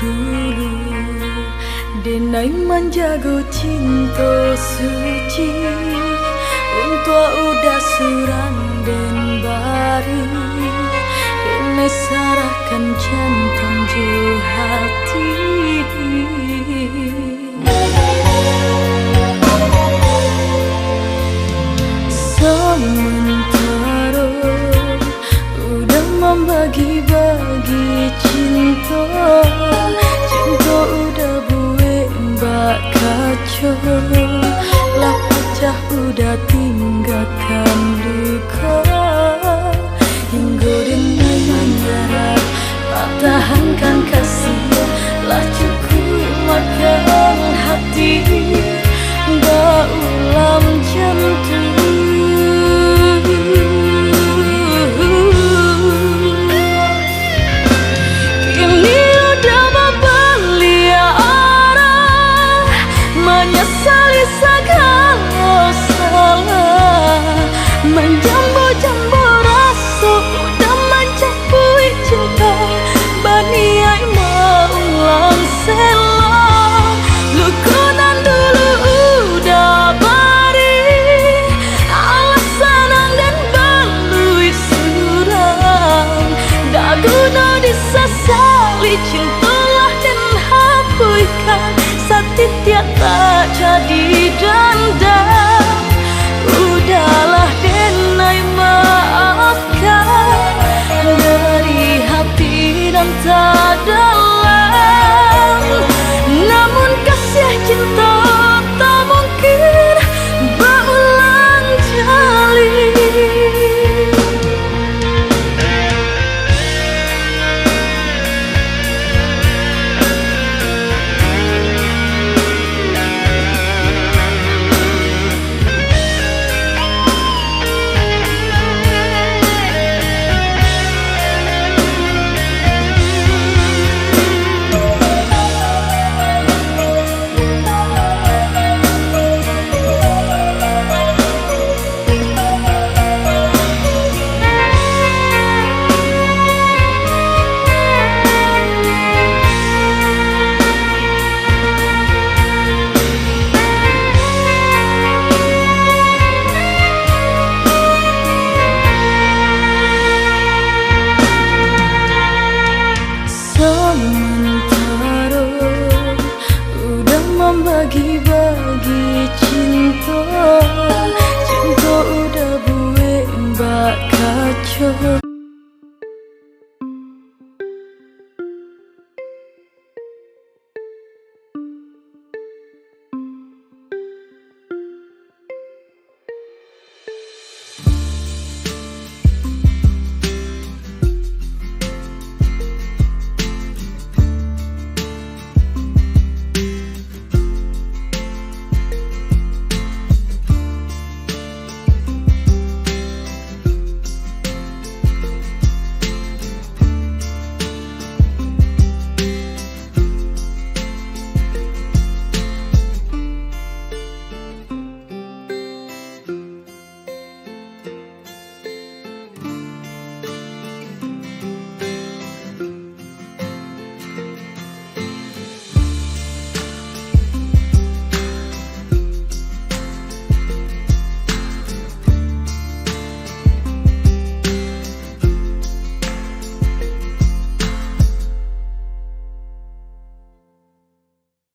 dulu denai menjaga cinta suci untuk udah surang dan bari kini sarahkan jantung ju hati sementara udah membagi-bagi cinta udah buat mbak kacau lah pecah udah tinggalkan luka hingga denai mendarat pertahankan kasih lah cukup makan hati gak ulam jantung. Menyesali segala salah menjambo-jambo rasa udah mencapai cinta baniai maulang sela lukunan dulu udah bari alasan dan balui surang dah guna disesali cintalah dan hapuskan setiap tak jadi dandang udahlah denai maafkan dari hati dan tak dalam namun kasih cinta tak mungkin berulang kali. Sementara udah membagi-bagi cinta udah buat mbak kacau.